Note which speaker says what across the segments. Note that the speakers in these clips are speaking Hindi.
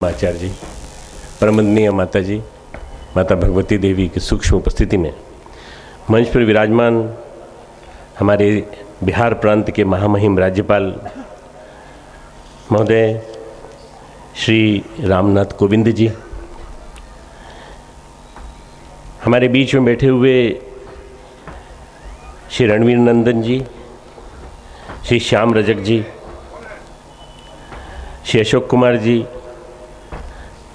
Speaker 1: आचार्य जी, परमवंदनीय माता जी, माता भगवती देवी की सूक्ष्म उपस्थिति में मंच पर विराजमान हमारे बिहार प्रांत के महामहिम राज्यपाल महोदय श्री रामनाथ कोविंद जी, हमारे बीच में बैठे हुए श्री रणवीर नंदन जी, श्री श्याम रजक जी, श्री अशोक कुमार जी,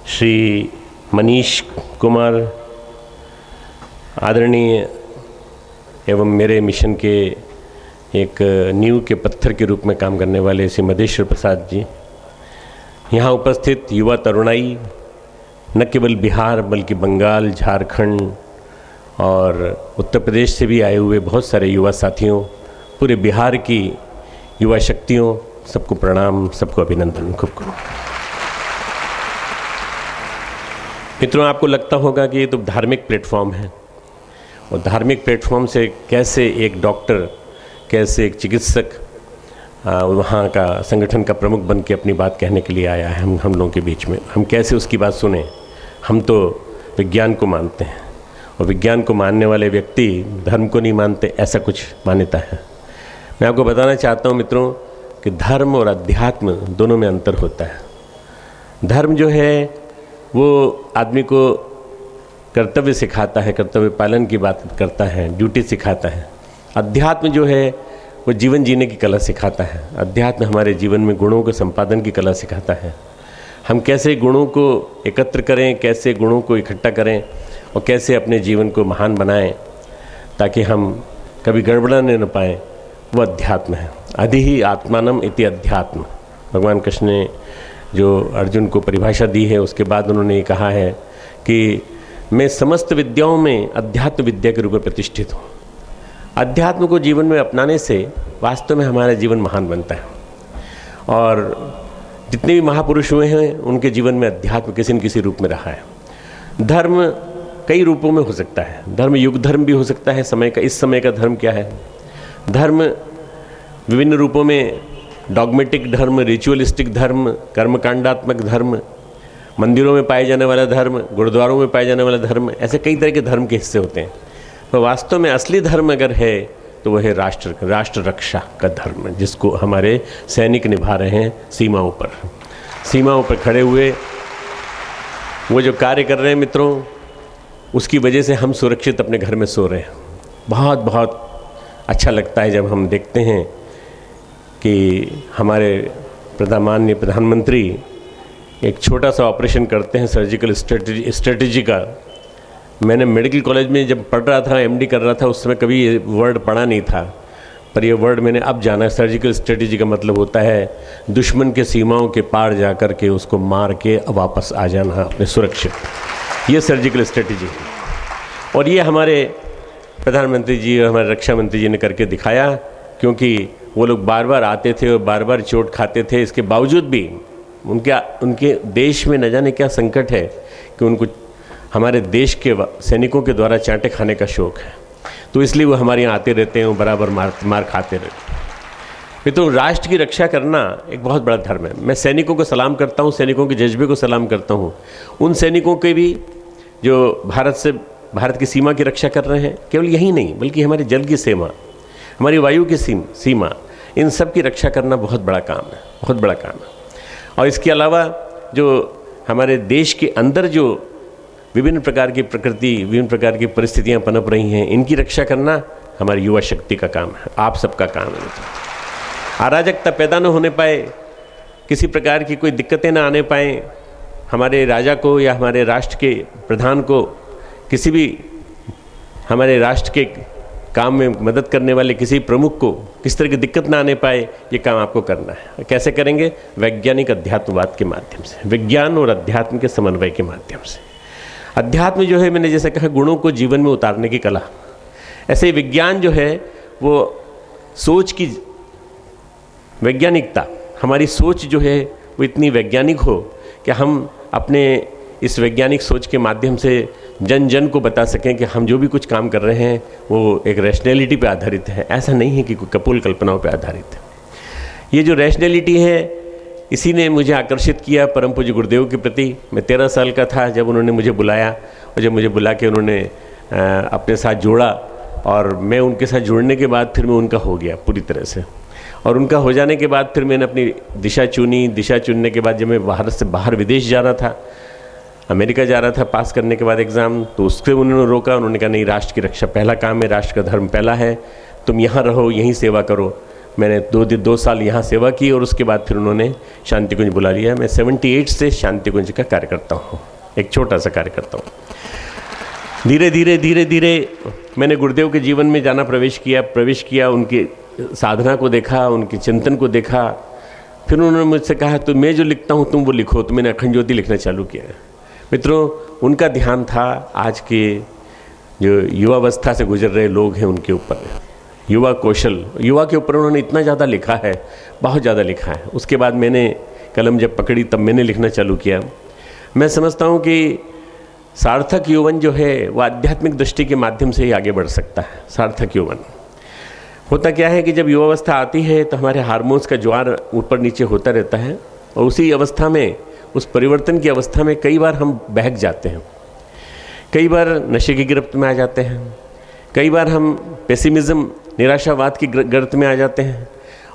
Speaker 1: श्री मनीष कुमार, आदरणीय एवं मेरे मिशन के एक नींव के पत्थर के रूप में काम करने वाले श्री मधेश्वर प्रसाद जी, यहाँ उपस्थित युवा तरुणाई न केवल बिहार बल्कि बंगाल, झारखंड और उत्तर प्रदेश से भी आए हुए बहुत सारे युवा साथियों, पूरे बिहार की युवा शक्तियों, सबको प्रणाम, सबको अभिनंदन। खूब मित्रों, आपको लगता होगा कि ये तो धार्मिक प्लेटफॉर्म है और धार्मिक प्लेटफॉर्म से कैसे एक डॉक्टर, कैसे एक चिकित्सक वहाँ का संगठन का प्रमुख बन के अपनी बात कहने के लिए आया है हम लोगों के बीच में। हम कैसे उसकी बात सुने? हम तो विज्ञान को मानते हैं और विज्ञान को मानने वाले व्यक्ति धर्म को नहीं मानते, ऐसा कुछ मान्यता है। मैं आपको बताना चाहता हूँ मित्रों कि धर्म और अध्यात्म दोनों में अंतर होता है। धर्म जो है वो आदमी को कर्तव्य सिखाता है, कर्तव्य पालन की बात करता है, ड्यूटी सिखाता है। अध्यात्म जो है वो जीवन जीने की कला सिखाता है। अध्यात्म हमारे जीवन में गुणों के संपादन की कला सिखाता है। हम कैसे गुणों को एकत्र करें, कैसे गुणों को इकट्ठा करें और कैसे अपने जीवन को महान बनाएं ताकि हम कभी गड़बड़ाने न पाएँ, वो अध्यात्म है। अधि ही आत्मानम इति अध्यात्म। भगवान कृष्ण ने जो अर्जुन को परिभाषा दी है उसके बाद उन्होंने ये कहा है कि मैं समस्त विद्याओं में अध्यात्म विद्या के रूप में प्रतिष्ठित हूँ। अध्यात्म को जीवन में अपनाने से वास्तव में हमारा जीवन महान बनता है और जितने भी महापुरुष हुए हैं उनके जीवन में अध्यात्म किसी न किसी रूप में रहा है। धर्म कई रूपों में हो सकता है। धर्म युग धर्म भी हो सकता है। समय का, इस समय का धर्म क्या है? धर्म विभिन्न रूपों में, डॉगमेटिक धर्म, रिचुअलिस्टिक धर्म, कर्मकांडात्मक धर्म, मंदिरों में पाए जाने वाला धर्म, गुरुद्वारों में पाए जाने वाला धर्म, ऐसे कई तरह के धर्म के हिस्से होते हैं। तो वास्तव में असली धर्म अगर है तो वह है राष्ट्र रक्षा का धर्म, जिसको हमारे सैनिक निभा रहे हैं सीमाओं पर खड़े हुए। वो जो कार्य कर रहे हैं मित्रों, उसकी वजह से हम सुरक्षित अपने घर में सो रहे हैं। बहुत बहुत अच्छा लगता है जब हम देखते हैं कि हमारे माननीय प्रधानमंत्री एक छोटा सा ऑपरेशन करते हैं सर्जिकल स्ट्रेटजी का। मैंने मेडिकल कॉलेज में जब पढ़ रहा था, एमडी कर रहा था, उस समय कभी ये वर्ड पढ़ा नहीं था, पर ये वर्ड मैंने अब जाना। सर्जिकल स्ट्रेटजी का मतलब होता है दुश्मन के सीमाओं के पार जा कर के उसको मार के वापस आ जाना अपने सुरक्षित। ये सर्जिकल स्ट्रेटजी है और ये हमारे प्रधानमंत्री जी और हमारे रक्षा मंत्री जी ने करके दिखाया, क्योंकि वो लोग बार बार आते थे और बार बार चोट खाते थे। इसके बावजूद भी उनके देश में न जाने क्या संकट है कि उनको हमारे देश के सैनिकों के द्वारा चांटे खाने का शौक़ है, तो इसलिए वो हमारे यहाँ आते रहते हैं और बराबर मार खाते रहते हैं। तो राष्ट्र की रक्षा करना एक बहुत बड़ा धर्म है। मैं सैनिकों को सलाम करता हूँ, सैनिकों के जज्बे को सलाम करता हूँ। उन सैनिकों के भी जो भारत की सीमा की रक्षा कर रहे हैं, केवल यही नहीं बल्कि हमारी जल की सीमा, हमारी वायु की सीमा, इन सब की रक्षा करना बहुत बड़ा काम है, बहुत बड़ा काम है। और इसके अलावा जो हमारे देश के अंदर जो विभिन्न प्रकार की प्रकृति, विभिन्न प्रकार की परिस्थितियां पनप रही हैं, इनकी रक्षा करना हमारी युवा शक्ति का काम है, आप सबका काम है। अराजकता पैदा न होने पाए, किसी प्रकार की कोई दिक्कतें न आने पाएँ, हमारे राजा को या हमारे राष्ट्र के प्रधान को, किसी भी हमारे राष्ट्र के काम में मदद करने वाले किसी प्रमुख को किस तरह की दिक्कत ना आने पाए, ये काम आपको करना है। कैसे करेंगे? वैज्ञानिक अध्यात्मवाद के माध्यम से, विज्ञान और अध्यात्म के समन्वय के माध्यम से। अध्यात्म जो है, मैंने जैसे कहा, गुणों को जीवन में उतारने की कला। ऐसे ही विज्ञान जो है वो सोच की वैज्ञानिकता, हमारी सोच जो है वो इतनी वैज्ञानिक हो कि हम अपने इस वैज्ञानिक सोच के माध्यम से जन जन को बता सकें कि हम जो भी कुछ काम कर रहे हैं वो एक रैशनैलिटी पे आधारित है। ऐसा नहीं है कि कोई कपोल कल्पनाओं पे आधारित है। ये जो रैशनैलिटी है इसी ने मुझे आकर्षित किया परम पूज्य गुरुदेव के प्रति। मैं 13 साल का था जब उन्होंने मुझे बुलाया, और जब मुझे बुला के उन्होंने अपने साथ जोड़ा, और मैं उनके साथ जुड़ने के बाद फिर मैं उनका हो गया पूरी तरह से। और उनका हो जाने के बाद फिर मैंने अपनी दिशा चुनी। दिशा चुनने के बाद जब मैं भारत से बाहर विदेश जा रहा था, अमेरिका जा रहा था पास करने के बाद एग्ज़ाम, तो उससे उन्होंने रोका। उन्होंने कहा नहीं, राष्ट्र की रक्षा पहला काम है, राष्ट्र का धर्म पहला है, तुम यहाँ रहो, यहीं सेवा करो। मैंने 2 साल यहाँ सेवा की, और उसके बाद फिर उन्होंने शांति कुंज बुला लिया। मैं 78 से शांति कुंज का कार्य करता हूँ, एक छोटा सा कार्य करता हूँ। धीरे धीरे मैंने गुरुदेव के जीवन में जाना प्रवेश किया, उनकी साधना को देखा, उनके चिंतन को देखा। फिर उन्होंने मुझसे कहा तो मैं जो लिखता हूँ तुम वो लिखो। तो मैंने अखंड ज्योति लिखना चालू किया। मित्रों, उनका ध्यान था आज के जो युवावस्था से गुजर रहे लोग हैं उनके ऊपर, युवा कौशल, युवा के ऊपर उन्होंने इतना ज़्यादा लिखा है, बहुत ज़्यादा लिखा है। उसके बाद मैंने कलम जब पकड़ी तब मैंने लिखना चालू किया। मैं समझता हूँ कि सार्थक यौवन जो है वह आध्यात्मिक दृष्टि के माध्यम से ही आगे बढ़ सकता है। सार्थक यौवन होता क्या है कि जब युवावस्था आती है तो हमारे हार्मोन्स का ज्वार ऊपर नीचे होता रहता है, और उसी अवस्था में, उस परिवर्तन की अवस्था में कई बार हम बहक जाते हैं, कई बार नशे की गिरफ्त में आ जाते हैं, कई बार हम पेसिमिज्म, निराशावाद की गिरफ्त में आ जाते हैं,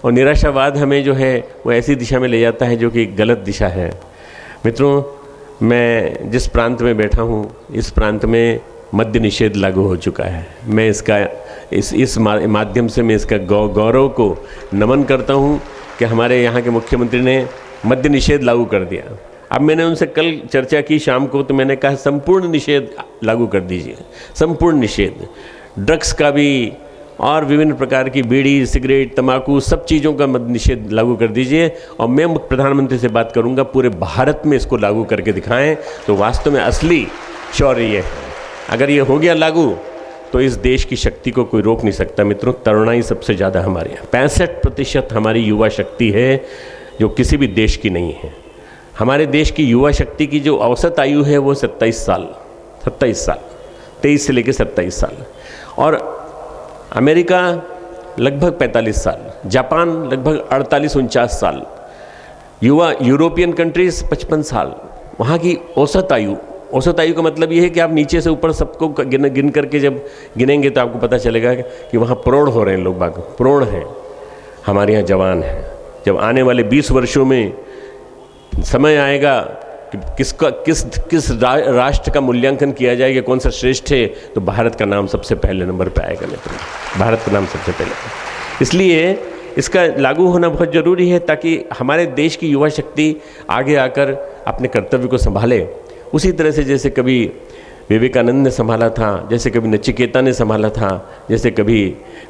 Speaker 1: और निराशावाद हमें जो है वो ऐसी दिशा में ले जाता है जो कि गलत दिशा है। मित्रों, मैं जिस प्रांत में बैठा हूँ, इस प्रांत में मद्य निषेध लागू हो चुका है। मैं इसका इस माध्यम से मैं इसका गौरव को नमन करता हूँ कि हमारे यहाँ के मुख्यमंत्री ने मद्य निषेध लागू कर दिया। अब मैंने उनसे कल चर्चा की शाम को, तो मैंने कहा संपूर्ण निषेध लागू कर दीजिए, संपूर्ण निषेध, ड्रग्स का भी और विभिन्न प्रकार की बीड़ी, सिगरेट, तंबाकू, सब चीज़ों का मद्य निषेध लागू कर दीजिए। और मैं प्रधानमंत्री से बात करूंगा पूरे भारत में इसको लागू करके दिखाएं, तो वास्तव में असली शौर्य ये है। अगर ये हो गया लागू तो इस देश की शक्ति को कोई रोक नहीं सकता। मित्रों, तरुणाई सबसे ज़्यादा हमारे यहाँ 65% हमारी युवा शक्ति है जो किसी भी देश की नहीं है। हमारे देश की युवा शक्ति की जो औसत आयु है वो 27 साल, 23 से लेकर 27 साल, और अमेरिका लगभग 45 साल, जापान लगभग 48-49 साल, युवा यूरोपियन कंट्रीज 55 साल। वहाँ की औसत आयु का मतलब ये है कि आप नीचे से ऊपर सबको गिन करके जब गिनेंगे तो आपको पता चलेगा कि वहाँ प्रौढ़ हो रहे हैं लोग, बाग प्रौढ़ हैं, हमारे यहाँ जवान हैं। जब आने वाले 20 वर्षों में समय आएगा कि किस राष्ट्र का मूल्यांकन किया जाएगा, कौन सा श्रेष्ठ है, तो भारत का नाम सबसे पहले नंबर पर आएगा। मित्रों, भारत का नाम सबसे पहले। इसलिए इसका लागू होना बहुत ज़रूरी है ताकि हमारे देश की युवा शक्ति आगे आकर अपने कर्तव्य को संभाले। उसी तरह से जैसे कभी विवेकानंद ने संभाला था, जैसे कभी नचिकेता ने संभाला था, जैसे कभी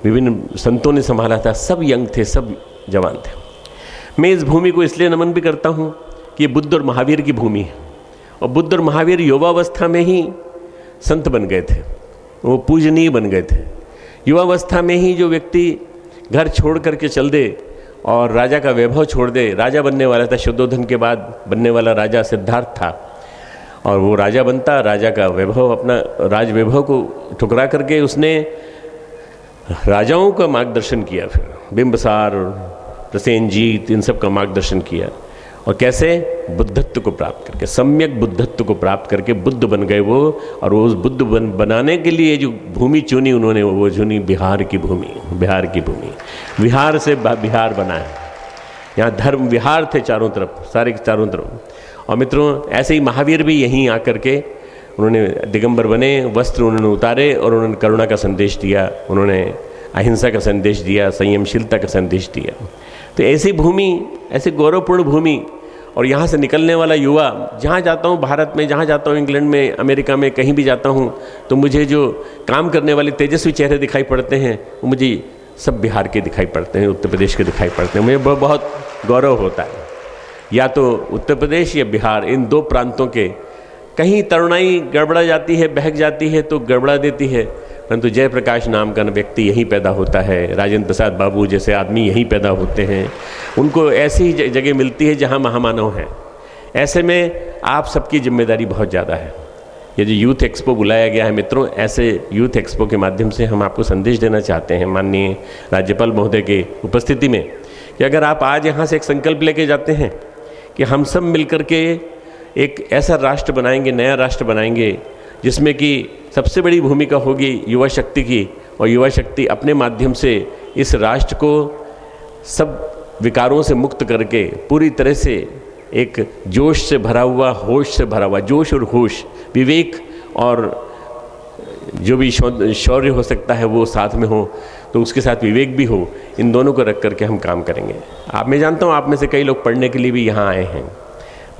Speaker 1: विभिन्न संतों ने संभाला था, सब यंग थे, सब जवान थे। मैं इस भूमि को इसलिए नमन भी करता हूँ कि ये बुद्ध और महावीर की भूमि है, और बुद्ध और महावीर युवावस्था में ही संत बन गए थे, वो पूजनीय बन गए थे। युवावस्था में ही जो व्यक्ति घर छोड़ करके चल दे और राजा का वैभव छोड़ दे, राजा बनने वाला था, शुद्धोधन के बाद बनने वाला राजा सिद्धार्थ था, और वो राजा बनता, राजा का वैभव, अपना राज वैभव को ठुकरा करके उसने राजाओं का मार्गदर्शन किया, फिर बिंबसार, प्रसेनजीत, इन सब का मार्गदर्शन किया, और कैसे बुद्धत्व को प्राप्त करके, सम्यक बुद्धत्व को प्राप्त करके बुद्ध बन गए वो। और वो उस बुद्ध बनाने के लिए जो भूमि चुनी उन्होंने, वो चुनी बिहार की भूमि। बिहार की भूमि, बिहार से बिहार बना है। यहाँ धर्म विहार थे चारों तरफ, सारे चारों तरफ। और मित्रों, ऐसे ही महावीर भी यहीं आकर के उन्होंने दिगंबर बने, वस्त्र उन्होंने उतारे और उन्होंने करुणा का संदेश दिया, उन्होंने अहिंसा का संदेश दिया, संयमशीलता का संदेश दिया। तो ऐसी भूमि, ऐसी गौरवपूर्ण भूमि, और यहाँ से निकलने वाला युवा, जहाँ जाता हूँ भारत में, जहाँ जाता हूँ इंग्लैंड में, अमेरिका में, कहीं भी जाता हूँ, तो मुझे जो काम करने वाले तेजस्वी चेहरे दिखाई पड़ते हैं वो मुझे सब बिहार के दिखाई पड़ते हैं, उत्तर प्रदेश के दिखाई पड़ते हैं। मुझे बहुत गौरव होता है। या तो उत्तर प्रदेश या बिहार, इन दो प्रांतों के कहीं तरुणाई गड़बड़ा जाती है, बहक जाती है तो गड़बड़ा देती है, परंतु जयप्रकाश नाम का व्यक्ति यहीं पैदा होता है, राजेंद्र प्रसाद बाबू जैसे आदमी यहीं पैदा होते हैं, उनको ऐसी ही जगह मिलती है जहां महामानव हैं। ऐसे में आप सबकी जिम्मेदारी बहुत ज़्यादा है। ये जो यूथ एक्सपो बुलाया गया है मित्रों, ऐसे यूथ एक्सपो के माध्यम से हम आपको संदेश देना चाहते हैं माननीय राज्यपाल महोदय के उपस्थिति में, कि अगर आप आज यहाँ से एक संकल्प लेके जाते हैं कि हम सब मिलकर के एक ऐसा राष्ट्र बनाएंगे, नया राष्ट्र बनाएंगे, जिसमें कि सबसे बड़ी भूमिका होगी युवा शक्ति की, और युवा शक्ति अपने माध्यम से इस राष्ट्र को सब विकारों से मुक्त करके पूरी तरह से एक जोश से भरा हुआ, होश से भरा हुआ, जोश और होश, विवेक और जो भी शौर्य हो सकता है वो साथ में हो, तो उसके साथ विवेक भी हो, इन दोनों को रख करके हम काम करेंगे। मैं जानता हूँ आप में से कई लोग पढ़ने के लिए भी यहाँ आए हैं।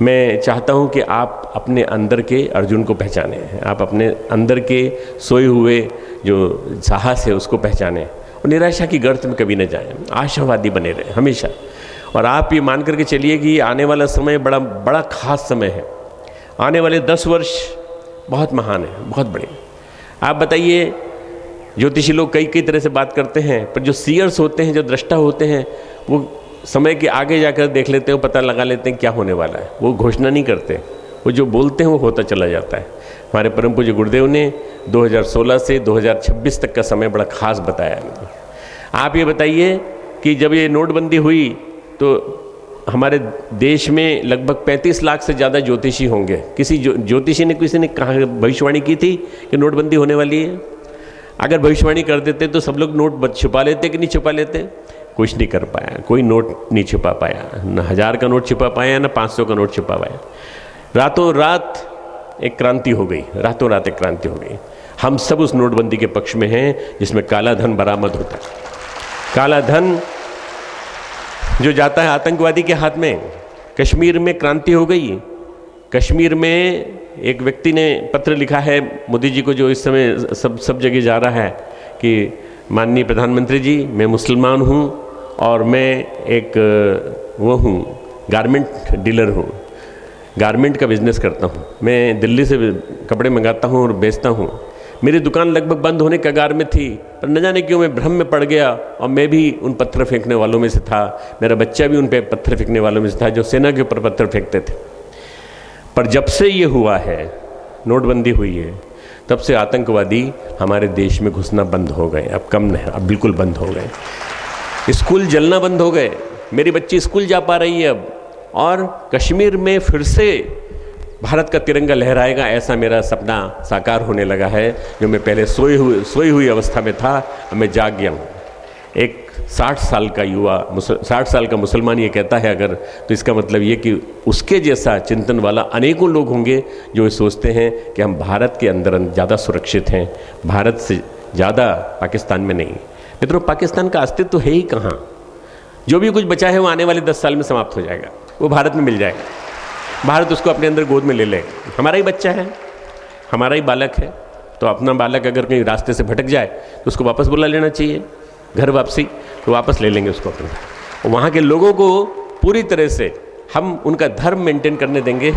Speaker 1: मैं चाहता हूँ कि आप अपने अंदर के अर्जुन को पहचानें, आप अपने अंदर के सोए हुए जो साहस है उसको पहचानें, और निराशा की गर्त में कभी न जाएं, आशावादी बने रहें हमेशा। और आप ये मान करके चलिए कि आने वाला समय बड़ा बड़ा खास समय है। आने वाले 10 वर्ष बहुत महान है, बहुत बड़े। आप बताइए, ज्योतिषी लोग कई तरह से बात करते हैं, पर जो सीयर्स होते हैं, जो दृष्टा होते हैं, वो समय के आगे जाकर देख लेते हैं, पता लगा लेते हैं क्या होने वाला है। वो घोषणा नहीं करते, वो जो बोलते हैं वो होता चला जाता है। हमारे परम पूज्य गुरुदेव ने 2016 से 2026 तक का समय बड़ा खास बताया है। आप ये बताइए कि जब ये नोटबंदी हुई तो हमारे देश में लगभग 35 लाख से ज़्यादा ज्योतिषी होंगे। किसी ज्योतिषी ने, किसी ने कहा, भविष्यवाणी की थी कि नोटबंदी होने वाली है। अगर भविष्यवाणी कर देते तो सब लोग नोट छुपा लेते कि नहीं छुपा लेते? कुछ नहीं कर पाया, कोई नोट नहीं छुपा पाया, न 1000 का नोट छुपा पाया, न 500 का नोट छुपा पाया। रातों रात एक क्रांति हो गई, रातों रात एक क्रांति हो गई। हम सब उस नोटबंदी के पक्ष में हैं जिसमें काला धन बरामद होता है। काला धन जो जाता है आतंकवादी के हाथ में। कश्मीर में क्रांति हो गई। कश्मीर में एक व्यक्ति ने पत्र लिखा है मोदी जी को, जो इस समय सब जगह जा रहा है, कि माननीय प्रधानमंत्री जी, मैं मुसलमान हूँ और मैं एक वो हूँ, गारमेंट डीलर हूँ, गारमेंट का बिजनेस करता हूँ। मैं दिल्ली से कपड़े मंगाता हूँ और बेचता हूँ। मेरी दुकान लगभग बंद होने कगार में थी, पर न जाने क्यों मैं भ्रम में पड़ गया और मैं भी उन पत्थर फेंकने वालों में से था। मेरा बच्चा भी उन पे पत्थर फेंकने वालों में से था जो सेना के ऊपर पत्थर फेंकते थे। पर जब से ये हुआ है, नोटबंदी हुई है, तब से आतंकवादी हमारे देश में घुसना बंद हो गए। अब कम नहीं, अब बिल्कुल बंद हो गए। स्कूल जलना बंद हो गए। मेरी बच्ची स्कूल जा पा रही है अब, और कश्मीर में फिर से भारत का तिरंगा लहराएगा, ऐसा मेरा सपना साकार होने लगा है। जो मैं पहले सोई हुई अवस्था में था, अब मैं जाग गया हूँ। एक 60 साल का युवा, 60 साल का मुसलमान ये कहता है अगर, तो इसका मतलब ये कि उसके जैसा चिंतन वाला अनेकों लोग होंगे जो सोचते हैं कि हम भारत के अंदर ज़्यादा सुरक्षित हैं, भारत से ज़्यादा पाकिस्तान में नहीं। मित्रों, पाकिस्तान का अस्तित्व है ही कहाँ? जो भी कुछ बचा है वो आने वाले 10 साल में समाप्त हो जाएगा, वो भारत में मिल जाएगा। भारत उसको अपने अंदर गोद में ले लेगा। हमारा ही बच्चा है, हमारा ही बालक है, तो अपना बालक अगर कहीं रास्ते से भटक जाए तो उसको वापस बुला लेना चाहिए, घर वापसी, तो वापस ले लेंगे उसको अपने। और वहाँ के लोगों को पूरी तरह से हम उनका धर्म मेंटेन करने देंगे,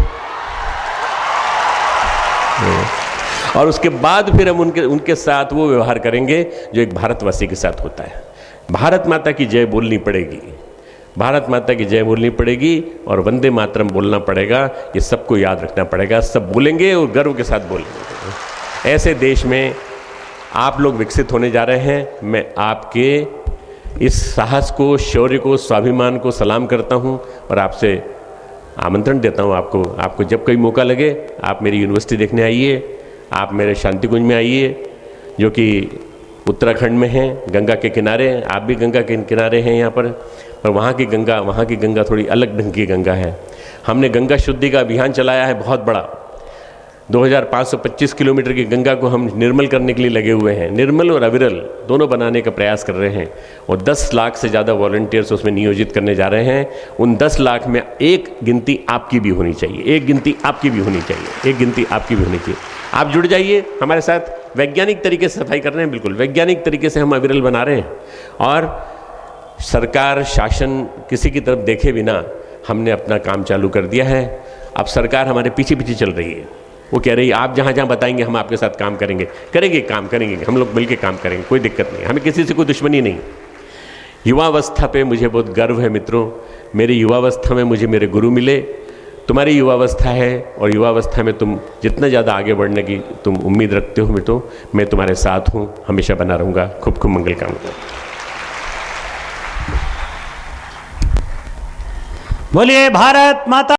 Speaker 1: और उसके बाद फिर हम उनके साथ वो व्यवहार करेंगे जो एक भारतवासी के साथ होता है। भारत माता की जय बोलनी पड़ेगी, भारत माता की जय बोलनी पड़ेगी, और वंदे मातरम बोलना पड़ेगा। ये सबको याद रखना पड़ेगा, सब बोलेंगे और गर्व के साथ बोलेंगे। ऐसे देश में आप लोग विकसित होने जा रहे हैं। मैं आपके इस साहस को, शौर्य को, स्वाभिमान को सलाम करता हूं, और आपसे आमंत्रण देता हूं आपको जब कोई मौका लगे आप मेरी यूनिवर्सिटी देखने आइए, आप मेरे शांति कुंज में आइए, जो कि उत्तराखंड में है, गंगा के किनारे। आप भी गंगा के किनारे हैं यहाँ पर वहाँ की गंगा थोड़ी अलग ढंग की गंगा है। हमने गंगा शुद्धि का अभियान चलाया है बहुत बड़ा। 2525 किलोमीटर की गंगा को हम निर्मल करने के लिए लगे हुए हैं। निर्मल और अविरल दोनों बनाने का प्रयास कर रहे हैं, और 10 लाख से ज़्यादा वॉलंटियर्स उसमें नियोजित करने जा रहे हैं। उन 10 लाख में एक गिनती आपकी भी होनी चाहिए, एक गिनती आपकी भी होनी चाहिए, एक गिनती आपकी भी होनी चाहिए। आप जुड़ जाइए हमारे साथ। वैज्ञानिक तरीके से सफाई कर रहे हैं, बिल्कुल वैज्ञानिक तरीके से हम अविरल बना रहे हैं, और सरकार, शासन किसी की तरफ देखे बिना हमने अपना काम चालू कर दिया है। अब सरकार हमारे पीछे पीछे चल रही है। वो कह रही है आप जहाँ जहाँ बताएंगे हम आपके साथ काम करेंगे, काम करेंगे, हम लोग मिलके काम करेंगे, कोई दिक्कत नहीं, हमें किसी से कोई दुश्मनी नहीं। युवावस्था पे मुझे बहुत गर्व है मित्रों। मेरी युवावस्था में मुझे मेरे गुरु मिले। तुम्हारी युवावस्था है, और युवावस्था में तुम जितना ज़्यादा आगे बढ़ने की तुम उम्मीद रखते हो मित्रों, मैं तुम्हारे साथ हूँ, हमेशा बना रहूँगा। खूब खूब मंगल कामना।
Speaker 2: बोलिए भारत माता।